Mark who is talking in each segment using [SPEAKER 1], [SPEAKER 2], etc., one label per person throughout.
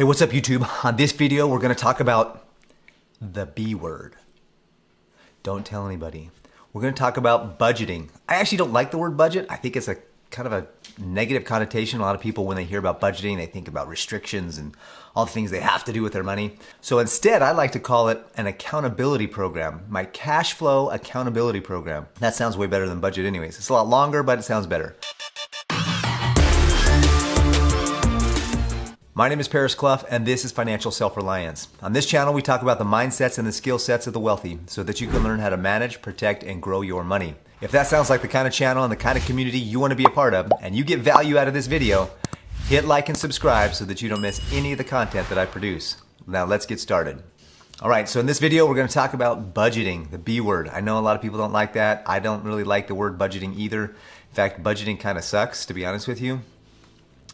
[SPEAKER 1] Hey, what's up YouTube? On this video, we're gonna talk about the B word. Don't tell anybody. We're gonna talk about budgeting. I actually don't like the word budget. I think it's a kind of a negative connotation. A lot of people, when they hear about budgeting, they think about restrictions and all the things they have to do with their money. So instead, I like to call it an accountability program. My cash flow accountability program. That sounds way better than budget anyways. It's a lot longer, but it sounds better. My name is Paris Clough, and this is Financial Self-Reliance. On this channel, we talk about the mindsets and the skill sets of the wealthy so that you can learn how to manage, protect, and grow your money. If that sounds like the kind of channel and the kind of community you want to be a part of, and you get value out of this video, hit like and subscribe so that you don't miss any of the content that I produce. Now let's get started. All right, so in this video, we're going to talk about budgeting, the B word. I know a lot of people don't like that. I don't really like the word budgeting either. In fact, budgeting kind of sucks, to be honest with you.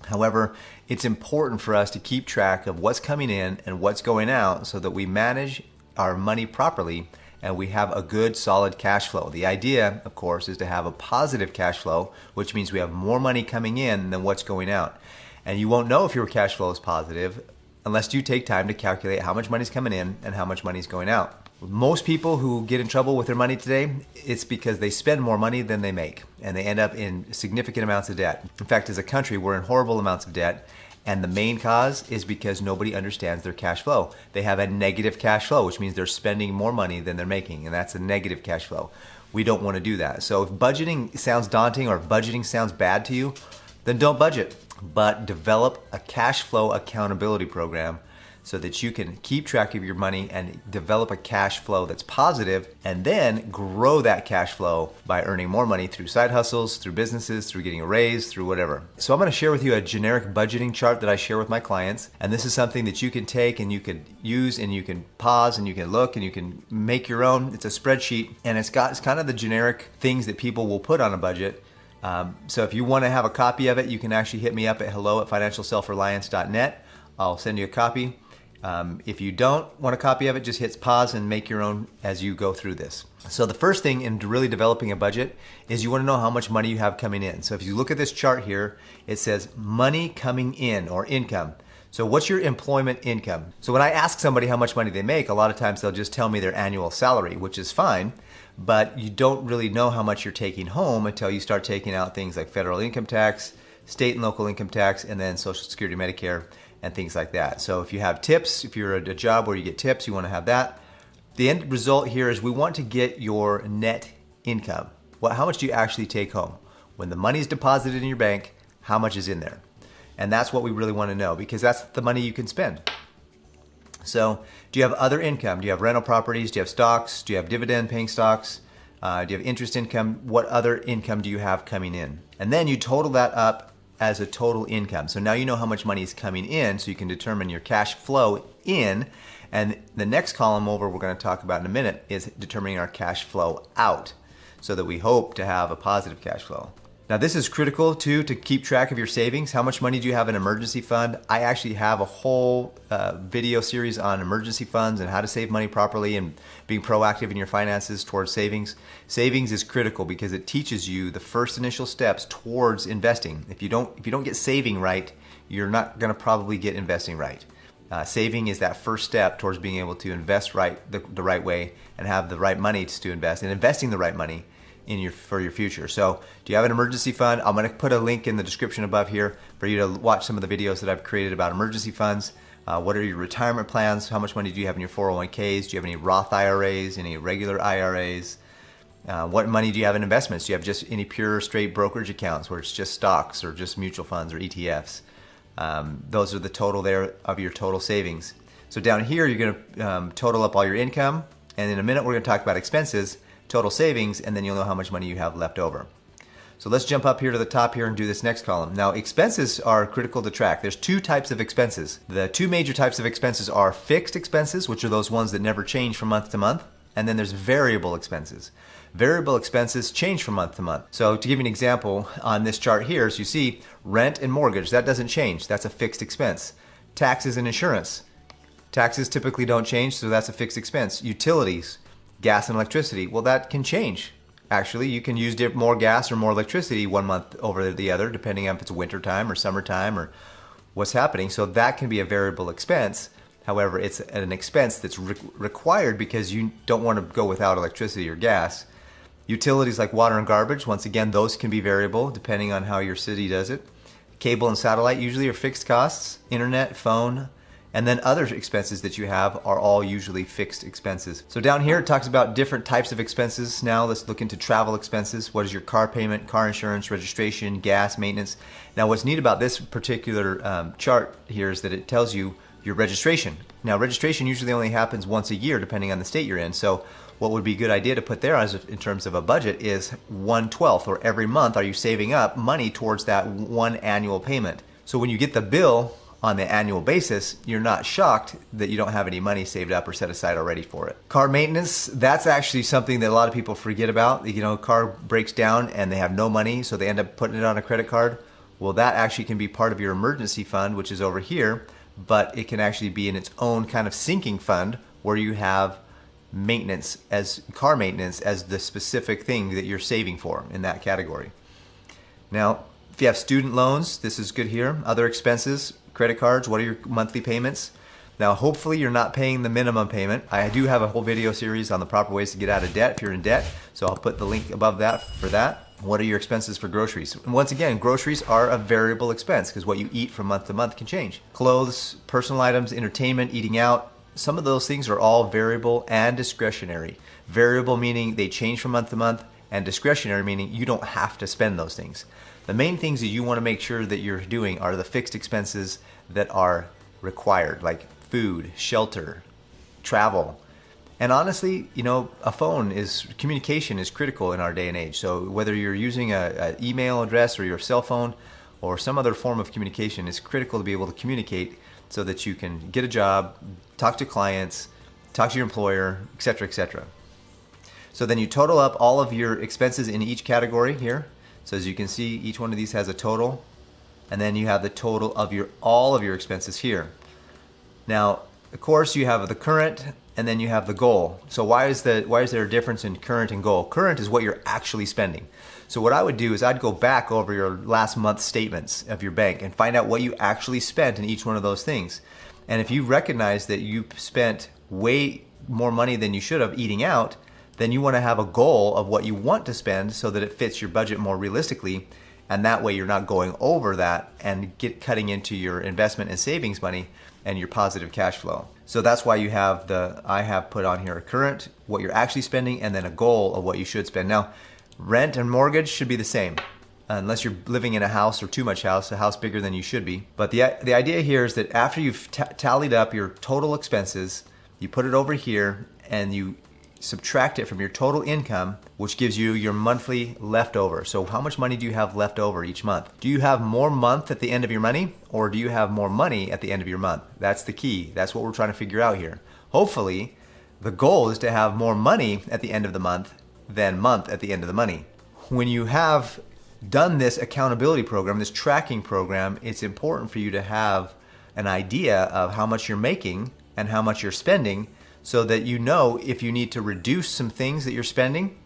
[SPEAKER 1] However, it's important for us to keep track of what's coming in and what's going out so that we manage our money properly and we have a good solid cash flow. The idea, of course, is to have a positive cash flow, which means we have more money coming in than what's going out. And you won't know if your cash flow is positive unless you take time to calculate how much money is coming in and how much money is going out. Most people who get in trouble with their money today, it's because they spend more money than they make, and they end up in significant amounts of debt. In fact, as a country, we're in horrible amounts of debt, and the main cause is because nobody understands their cash flow. They have a negative cash flow, which means they're spending more money than they're making, and that's a negative cash flow. We don't want to do that. So if budgeting sounds daunting or if budgeting sounds bad to you, then don't budget, but develop a cash flow accountability program so that you can keep track of your money and develop a cash flow that's positive, and then grow that cash flow by earning more money through side hustles, through businesses, through getting a raise, through whatever. So I'm gonna share with you a generic budgeting chart that I share with my clients, and this is something that you can take and you can use and you can pause and you can look and you can make your own. It's a spreadsheet, and it's kind of the generic things that people will put on a budget. So if you wanna have a copy of it, you can actually hit me up at hello@financialselfreliance.net. I'll send you a copy. If you don't want a copy of it, just hit pause and make your own as you go through this. So the first thing in really developing a budget is you want to know how much money you have coming in. So if you look at this chart here, it says money coming in or income. So what's your employment income? So when I ask somebody how much money they make, a lot of times they'll just tell me their annual salary, which is fine, but you don't really know how much you're taking home until you start taking out things like federal income tax, state and local income tax, and then Social Security, Medicare, and things like that. So if you have tips, if you're at a job where you get tips, you want to have that. The end result here is we want to get your net income. How much do you actually take home? When the money is deposited in your bank, how much is in there? And that's what we really want to know, because that's the money you can spend. So do you have other income? Do you have rental properties? Do you have stocks? Do you have dividend paying stocks? Do you have interest income? What other income do you have coming in? And then you total that up as a total income. So now you know how much money is coming in, so you can determine your cash flow in. And the next column over we're going to talk about in a minute is determining our cash flow out, so that we hope to have a positive cash flow. Now this is critical too, to keep track of your savings. How much money do you have in an emergency fund? I actually have a whole video series on emergency funds and how to save money properly and being proactive in your finances towards savings. Savings is critical because it teaches you the first initial steps towards investing. If you don't get saving right, you're not going to probably get investing right. Saving is that first step towards being able to invest the right way and have the right money to invest, and investing the right money for your future. So do you have an emergency fund? I'm going to put a link in the description above here for you to watch some of the videos that I've created about emergency funds. What are your retirement plans? How much money do you have in your 401ks? Do you have any Roth IRAs, any regular IRAs? What money do you have in investments? Do you have just any pure straight brokerage accounts where it's just stocks or just mutual funds or ETFs? Those are the total there of your total savings. So down here, you're going to total up all your income. And in a minute, we're going to talk about expenses, total savings, and then you'll know how much money you have left over. So let's jump up here to the top here and do this next column. Now, expenses are critical to track. There's two types of expenses. The two major types of expenses are fixed expenses, which are those ones that never change from month to month, and then there's variable expenses. Variable expenses change from month to month. So to give you an example on this chart here, as you see, rent and mortgage, that doesn't change. That's a fixed expense. Taxes and insurance. Taxes typically don't change, so that's a fixed expense. Utilities, gas and electricity, well, that can change. Actually, you can use more gas or more electricity one month over the other, depending on if it's winter time or summertime or what's happening. So that can be a variable expense. However, it's an expense that's required because you don't want to go without electricity or gas. Utilities like water and garbage, once again, those can be variable depending on how your city does it. Cable and satellite usually are fixed costs. Internet, phone, and then other expenses that you have are all usually fixed expenses. So down here it talks about different types of expenses. Now let's look into travel expenses. What is your car payment, car insurance, registration, gas, maintenance? Now what's neat about this particular chart here is that it tells you your registration. Now registration usually only happens once a year depending on the state you're in. So what would be a good idea to put there as in terms of a budget is 1/12, or every month are you saving up money towards that one annual payment. So when you get the bill on the annual basis, you're not shocked that you don't have any money saved up or set aside already for it. Car maintenance, that's actually something that a lot of people forget about. You know, car breaks down and they have no money, so they end up putting it on a credit card. Well, that actually can be part of your emergency fund, which is over here, but it can actually be in its own kind of sinking fund where you have maintenance as car maintenance as the specific thing that you're saving for in that category. Now, if you have student loans, this is good here. Other expenses, credit cards, what are your monthly payments? Now, hopefully you're not paying the minimum payment. I do have a whole video series on the proper ways to get out of debt if you're in debt, so I'll put the link above that for that. What are your expenses for groceries? And once again, groceries are a variable expense because what you eat from month to month can change. Clothes, personal items, entertainment, eating out, some of those things are all variable and discretionary. Variable meaning they change from month to month, and discretionary meaning you don't have to spend those things. The main things that you want to make sure that you're doing are the fixed expenses that are required, like food, shelter, travel. And honestly, you know, communication is critical in our day and age. So whether you're using an email address or your cell phone or some other form of communication, it's critical to be able to communicate so that you can get a job, talk to clients, talk to your employer, etc., etc. So then you total up all of your expenses in each category here. So as you can see, each one of these has a total, and then you have the total of all of your expenses here. Now, of course, you have the current, and then you have the goal. So why is there a difference in current and goal? Current is what you're actually spending. So what I would do is I'd go back over your last month's statements of your bank and find out what you actually spent in each one of those things. And if you recognize that you spent way more money than you should have eating out, then you want to have a goal of what you want to spend so that it fits your budget more realistically. And that way you're not going over that and cutting into your investment and savings money and your positive cash flow. So that's why I have put on here a current, what you're actually spending, and then a goal of what you should spend. Now, rent and mortgage should be the same, unless you're living in a house or too much house, a house bigger than you should be. But the idea here is that after you've tallied up your total expenses, you put it over here and you subtract it from your total income, which gives you your monthly leftover. So how much money do you have left over each month? Do you have more month at the end of your money, or do you have more money at the end of your month? That's the key. That's what we're trying to figure out here. Hopefully, the goal is to have more money at the end of the month than month at the end of the money. When you have done this accountability program, this tracking program, it's important for you to have an idea of how much you're making and how much you're spending, so that you know if you need to reduce some things that you're spending.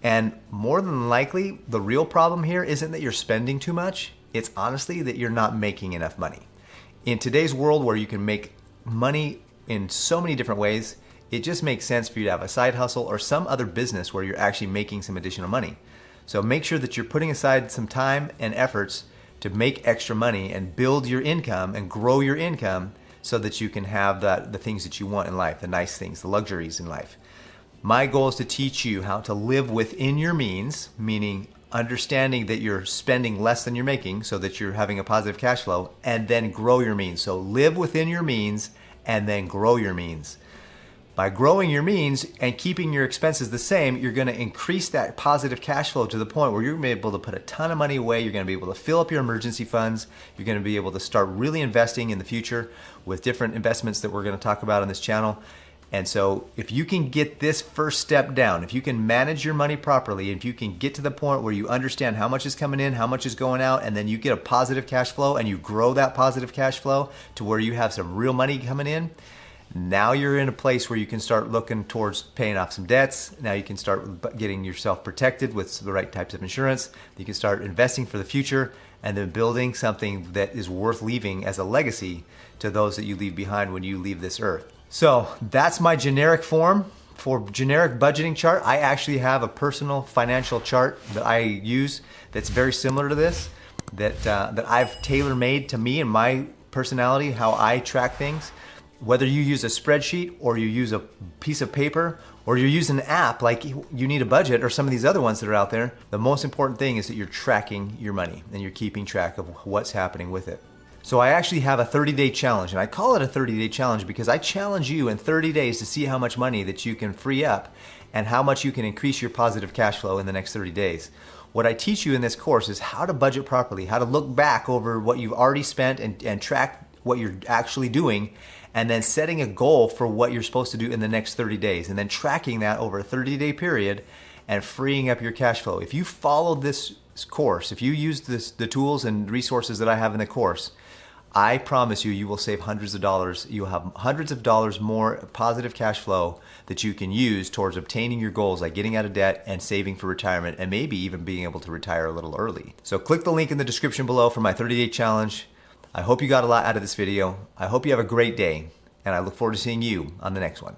[SPEAKER 1] And more than likely, the real problem here isn't that you're spending too much. It's honestly that you're not making enough money. In today's world where you can make money in so many different ways, it just makes sense for you to have a side hustle or some other business where you're actually making some additional money. So make sure that you're putting aside some time and efforts to make extra money and build your income and grow your income so that you can have the things that you want in life, the nice things, the luxuries in life. My goal is to teach you how to live within your means, meaning understanding that you're spending less than you're making so that you're having a positive cash flow, and then grow your means. So live within your means and then grow your means. By growing your means and keeping your expenses the same, you're going to increase that positive cash flow to the point where you're going to be able to put a ton of money away. You're going to be able to fill up your emergency funds. You're going to be able to start really investing in the future with different investments that we're going to talk about on this channel. And so if you can get this first step down, if you can manage your money properly, if you can get to the point where you understand how much is coming in, how much is going out, and then you get a positive cash flow and you grow that positive cash flow to where you have some real money coming in, now you're in a place where you can start looking towards paying off some debts. Now you can start getting yourself protected with the right types of insurance. You can start investing for the future. and then building something that is worth leaving as a legacy to those that you leave behind when you leave this earth. So that's my generic form for generic budgeting chart. I actually have a personal financial chart that I use that's very similar to this, that I've tailor-made to me and my personality, how I track things. Whether you use a spreadsheet or you use a piece of paper or you use an app like You Need a Budget or some of these other ones that are out there, the most important thing is that you're tracking your money and you're keeping track of what's happening with it. So I actually have a 30-day challenge, and I call it a 30-day challenge because I challenge you in 30 days to see how much money that you can free up and how much you can increase your positive cash flow in the next 30 days. What I teach you in this course is how to budget properly, how to look back over what you've already spent and track what you're actually doing, and then setting a goal for what you're supposed to do in the next 30 days, and then tracking that over a 30-day period and freeing up your cash flow. If you follow this course, if you use the tools and resources that I have in the course, I promise you, you will save hundreds of dollars. You'll have hundreds of dollars more positive cash flow that you can use towards obtaining your goals, like getting out of debt and saving for retirement, and maybe even being able to retire a little early. So click the link in the description below for my 30-day challenge. I hope you got a lot out of this video. I hope you have a great day, and I look forward to seeing you on the next one.